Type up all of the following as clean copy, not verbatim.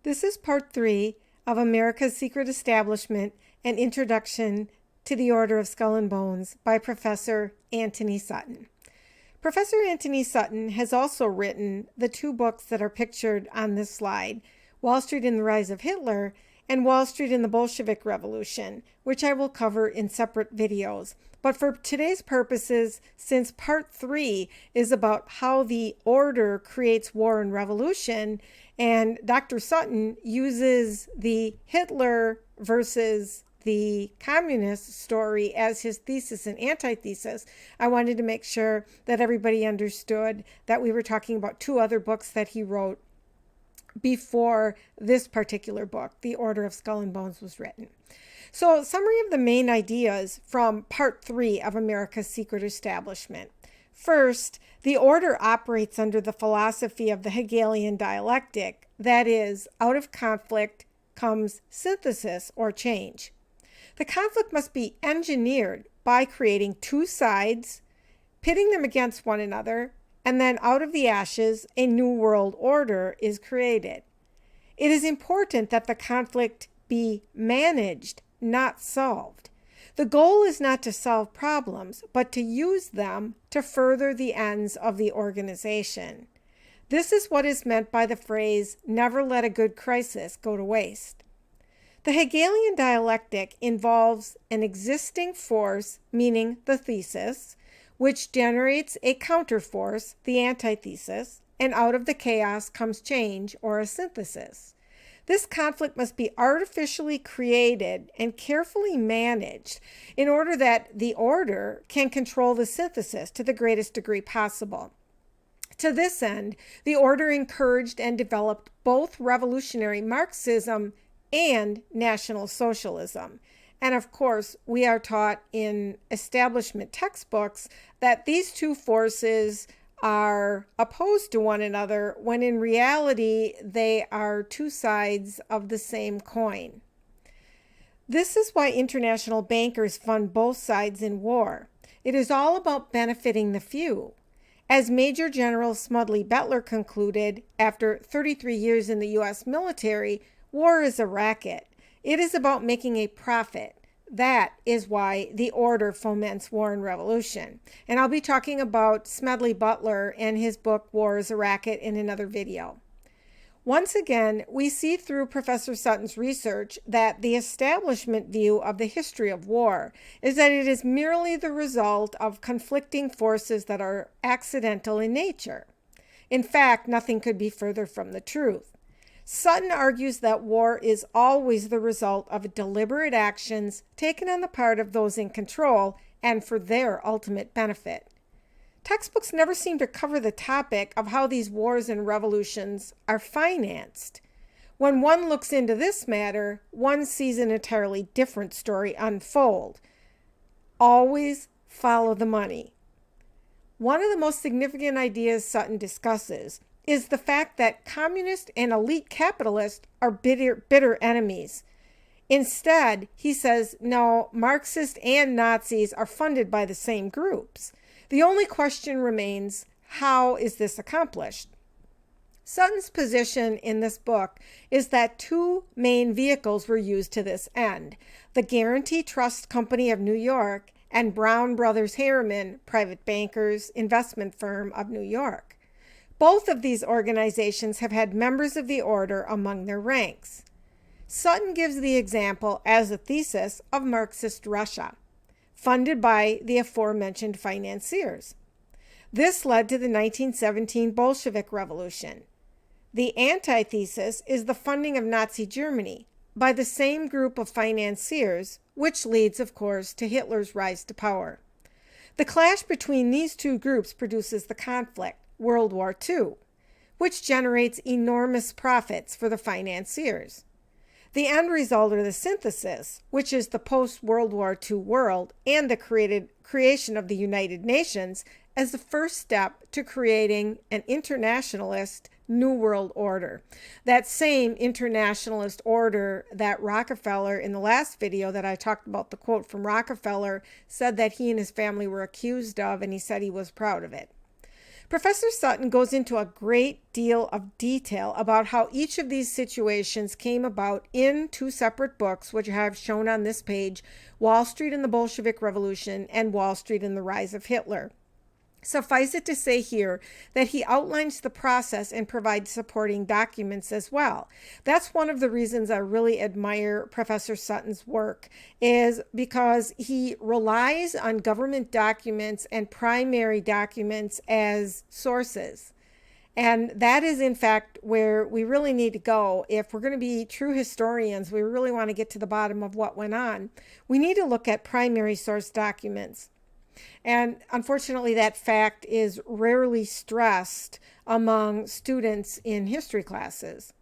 This is part 3 of America's Secret Establishment, an Introduction to the Order of Skull and Bones by Professor Antony Sutton. Professor Antony Sutton has also written the two books that are pictured on this slide, Wall Street and the Rise of Hitler and Wall Street and the Bolshevik Revolution, which I will cover in separate videos. But for today's purposes, since part 3 is about how the order creates war and revolution, and Dr. Sutton uses the Hitler versus the communist story as his thesis and antithesis, I wanted to make sure that everybody understood that we were talking about two other books that he wrote before this particular book, The Order of Skull and Bones, was written. So, summary of the main ideas from part 3 of America's Secret Establishment. First, the order operates under the philosophy of the Hegelian dialectic, that is, out of conflict comes synthesis or change. The conflict must be engineered by creating two sides, pitting them against one another, and then out of the ashes, a new world order is created. It is important that the conflict be managed, not solved. The goal is not to solve problems, but to use them to further the ends of the organization. This is what is meant by the phrase, never let a good crisis go to waste. The Hegelian dialectic involves an existing force, meaning the thesis, which generates a counterforce, the antithesis, and out of the chaos comes change or a synthesis. This conflict must be artificially created and carefully managed in order that the order can control the synthesis to the greatest degree possible. To this end, the order encouraged and developed both revolutionary Marxism and National Socialism. And of course, we are taught in establishment textbooks that these two forces are opposed to one another when in reality they are two sides of the same coin. This is why international bankers fund both sides in war. It is all about benefiting the few. As Major General Smedley Butler concluded after 33 years in the U.S. military, war is a racket. It is about making a profit. That is why the order foments war and revolution. And I'll be talking about Smedley Butler and his book, War is a Racket, in another video. Once again, we see through Professor Sutton's research that the establishment view of the history of war is that it is merely the result of conflicting forces that are accidental in nature. In fact, nothing could be further from the truth. Sutton argues that war is always the result of deliberate actions taken on the part of those in control and for their ultimate benefit. Textbooks never seem to cover the topic of how these wars and revolutions are financed. When one looks into this matter, one sees an entirely different story unfold. Always follow the money. One of the most significant ideas Sutton discusses is the fact that communist and elite capitalists are bitter enemies. Instead, he says, no, Marxists and Nazis are funded by the same groups. The only question remains, how is this accomplished? Sutton's position in this book is that two main vehicles were used to this end: the Guarantee Trust Company of New York and Brown Brothers Harriman, private bankers, investment firm of New York. Both of these organizations have had members of the order among their ranks. Sutton gives the example as a thesis of Marxist Russia, funded by the aforementioned financiers. This led to the 1917 Bolshevik Revolution. The antithesis is the funding of Nazi Germany by the same group of financiers, which leads, of course, to Hitler's rise to power. The clash between these two groups produces the conflict, World War II, which generates enormous profits for the financiers. The end result are the synthesis, which is the post-World War II world and the creation of the United Nations as the first step to creating an internationalist New World Order. That same internationalist order that Rockefeller, in the last video that I talked about the quote from Rockefeller, said that he and his family were accused of, and he said he was proud of it. Professor Sutton goes into a great deal of detail about how each of these situations came about in two separate books, which I have shown on this page, Wall Street and the Bolshevik Revolution and Wall Street and the Rise of Hitler. Suffice it to say here that he outlines the process and provides supporting documents as well. That's one of the reasons I really admire Professor Sutton's work, is because he relies on government documents and primary documents as sources. And that is, in fact, where we really need to go. If we're going to be true historians, we really want to get to the bottom of what went on. We need to look at primary source documents. And unfortunately, that fact is rarely stressed among students in history classes.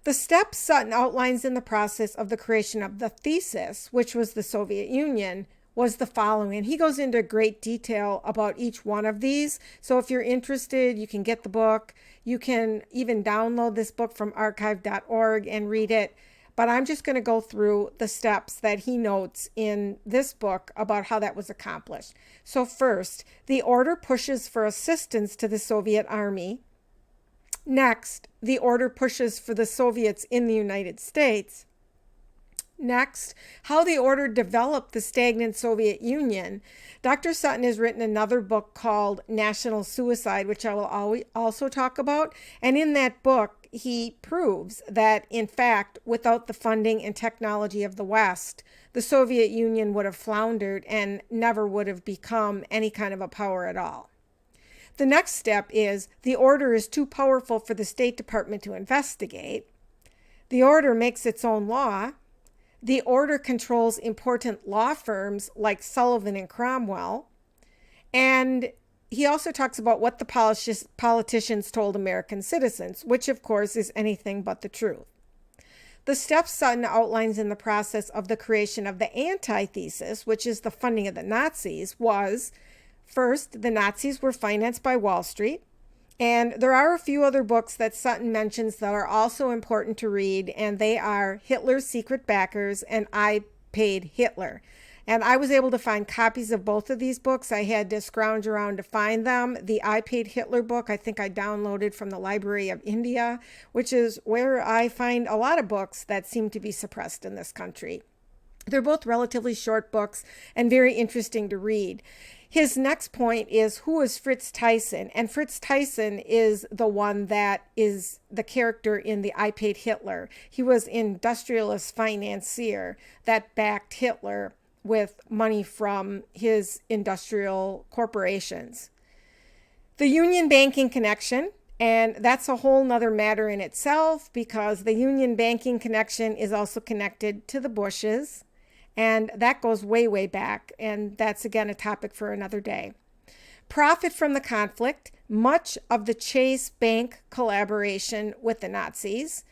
The steps Sutton outlines in the process of the creation of the thesis, which was the Soviet Union, was the following. And he goes into great detail about each one of these. So if you're interested, you can get the book. You can even download this book from archive.org and read it. But I'm just going to go through the steps that he notes in this book about how that was accomplished. So first, the order pushes for assistance to the Soviet army. Next, the order pushes for the Soviets in the United States. Next, how the order developed the stagnant Soviet Union. Dr. Sutton has written another book called National Suicide, which I will also talk about. And in that book, he proves that, in fact, without the funding and technology of the West, the Soviet Union would have floundered and never would have become any kind of a power at all. The next step is the order is too powerful for the State Department to investigate. The order makes its own law. The order controls important law firms like Sullivan and Cromwell. And he also talks about what the politicians told American citizens, which of course is anything but the truth. The steps Sutton outlines in the process of the creation of the antithesis, which is the funding of the Nazis, was, first, the Nazis were financed by Wall Street. And there are a few other books that Sutton mentions that are also important to read, and they are Hitler's Secret Backers and I Paid Hitler. And I was able to find copies of both of these books. I had to scrounge around to find them. The I Paid Hitler book, I think I downloaded from the Library of India, which is where I find a lot of books that seem to be suppressed in this country. They're both relatively short books and very interesting to read. His next point is, who is Fritz Thyssen? And Fritz Thyssen is the one that is the character in the I Paid Hitler. He was an industrialist financier that backed Hitler with money from his industrial corporations. The Union banking connection, and that's a whole nother matter in itself, because the Union banking connection is also connected to the Bushes. And that goes way, way back. And that's, again, a topic for another day. Profit from the conflict. Much of the Chase Bank collaboration with the Nazis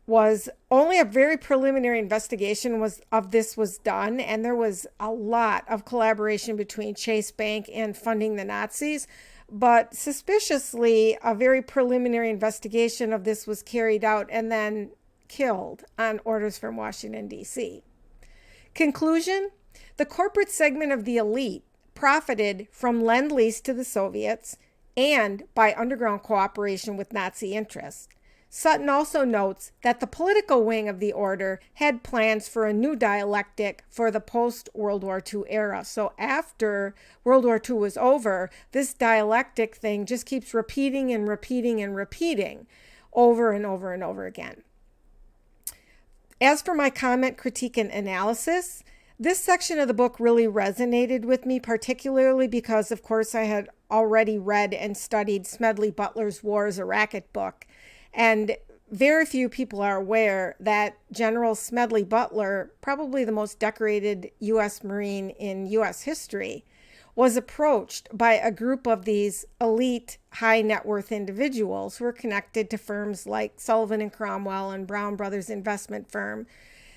was only a very preliminary investigation of this was done. And there was a lot of collaboration between Chase Bank and funding the Nazis. But suspiciously, a very preliminary investigation of this was carried out and then killed on orders from Washington, D.C. Conclusion, the corporate segment of the elite profited from Lend-Lease to the Soviets and by underground cooperation with Nazi interests. Sutton also notes that the political wing of the order had plans for a new dialectic for the post-World War II era. So after World War II was over, this dialectic thing just keeps repeating and repeating and repeating over and over and over again. As for my comment, critique, and analysis, this section of the book really resonated with me, particularly because, of course, I had already read and studied Smedley Butler's War is a Racket book. And very few people are aware that General Smedley Butler, probably the most decorated U.S. Marine in U.S. history, was approached by a group of these elite high net worth individuals who were connected to firms like Sullivan and Cromwell and Brown Brothers investment firm.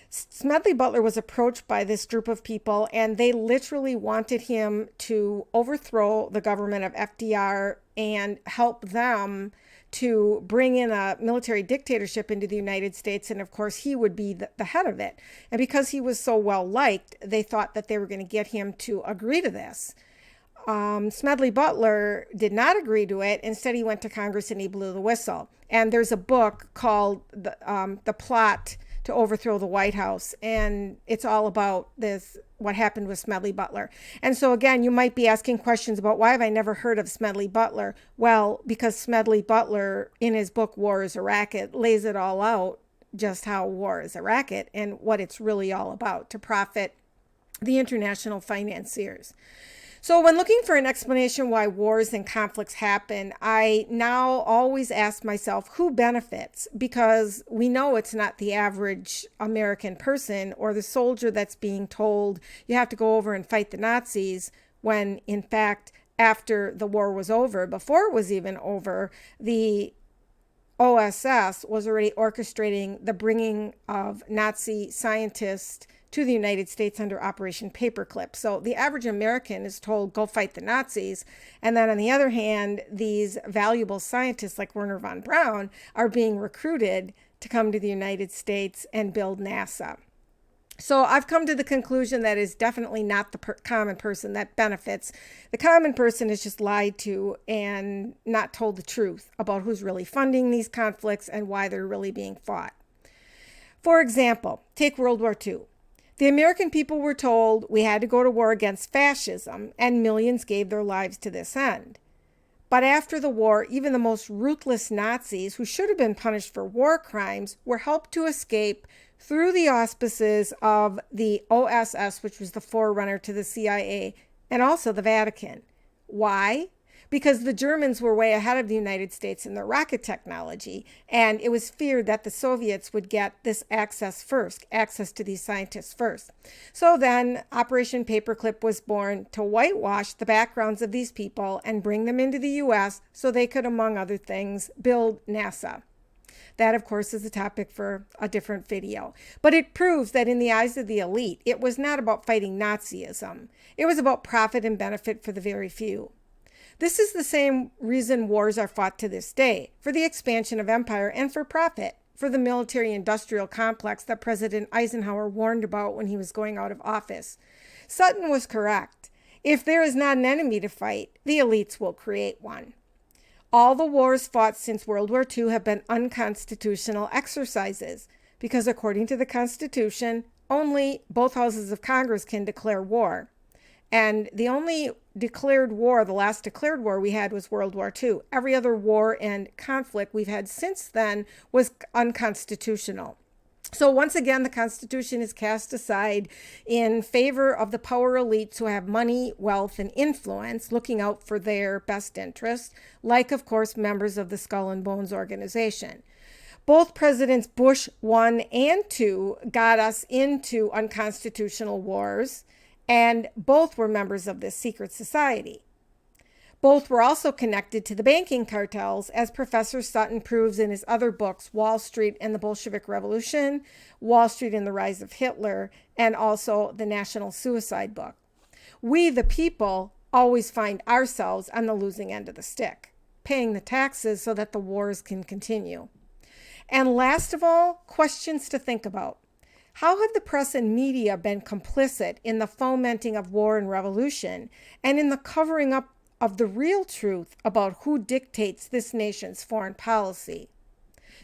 Smedley Butler was approached by this group of people, and they literally wanted him to overthrow the government of FDR and help them to bring in a military dictatorship into the United States. And of course, he would be the head of it. And because he was so well liked, they thought that they were going to get him to agree to this. Smedley Butler did not agree to it. Instead, he went to Congress and he blew the whistle. And there's a book called The Plot to Overthrow the White House. And it's all about what happened with Smedley Butler. And so again, you might be asking questions about why have I never heard of Smedley Butler? Well, because Smedley Butler, in his book, War is a Racket, lays it all out, just how war is a racket and what it's really all about, to profit the international financiers. So when looking for an explanation why wars and conflicts happen, I now always ask myself, who benefits? Because we know it's not the average American person or the soldier that's being told you have to go over and fight the Nazis, when in fact, after the war was over, before it was even over, the OSS was already orchestrating the bringing of Nazi scientists to the United States under Operation Paperclip. So the average American is told, go fight the Nazis. And then on the other hand, these valuable scientists like Wernher von Braun are being recruited to come to the United States and build NASA. So I've come to the conclusion that is definitely not the common person that benefits. The common person is just lied to and not told the truth about who's really funding these conflicts and why they're really being fought. For example, take World War II. The American people were told we had to go to war against fascism, and millions gave their lives to this end. But after the war, even the most ruthless Nazis, who should have been punished for war crimes, were helped to escape through the auspices of the OSS, which was the forerunner to the CIA, and also the Vatican. Why? Because the Germans were way ahead of the United States in their rocket technology, and it was feared that the Soviets would get this access to these scientists first. So then Operation Paperclip was born to whitewash the backgrounds of these people and bring them into the U.S. so they could, among other things, build NASA. That, of course, is a topic for a different video. But it proves that in the eyes of the elite, it was not about fighting Nazism. It was about profit and benefit for the very few. This is the same reason wars are fought to this day, for the expansion of empire and for profit, for the military-industrial complex that President Eisenhower warned about when he was going out of office. Sutton was correct. If there is not an enemy to fight, the elites will create one. All the wars fought since World War II have been unconstitutional exercises, because according to the Constitution, only both houses of Congress can declare war. And the only declared war, the last declared war we had was World War II. Every other war and conflict we've had since then was unconstitutional. So once again, the Constitution is cast aside in favor of the power elites who have money, wealth, and influence, looking out for their best interests, like, of course, members of the Skull and Bones organization. Both Presidents Bush 1 and 2 got us into unconstitutional wars, and both were members of this secret society. Both were also connected to the banking cartels, as Professor Sutton proves in his other books, Wall Street and the Bolshevik Revolution, Wall Street and the Rise of Hitler, and also the National Suicide book. We, the people, always find ourselves on the losing end of the stick, paying the taxes so that the wars can continue. And last of all, questions to think about. How have the press and media been complicit in the fomenting of war and revolution and in the covering up of the real truth about who dictates this nation's foreign policy?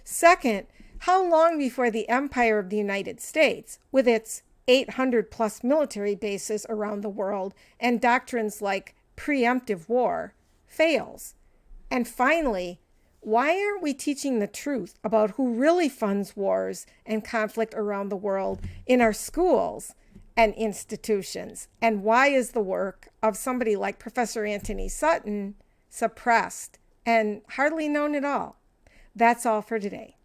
Second, how long before the empire of the United States, with its 800 plus military bases around the world and doctrines like preemptive war, fails? And finally, why aren't we teaching the truth about who really funds wars and conflict around the world in our schools and institutions? And why is the work of somebody like Professor Antony Sutton suppressed and hardly known at all? That's all for today.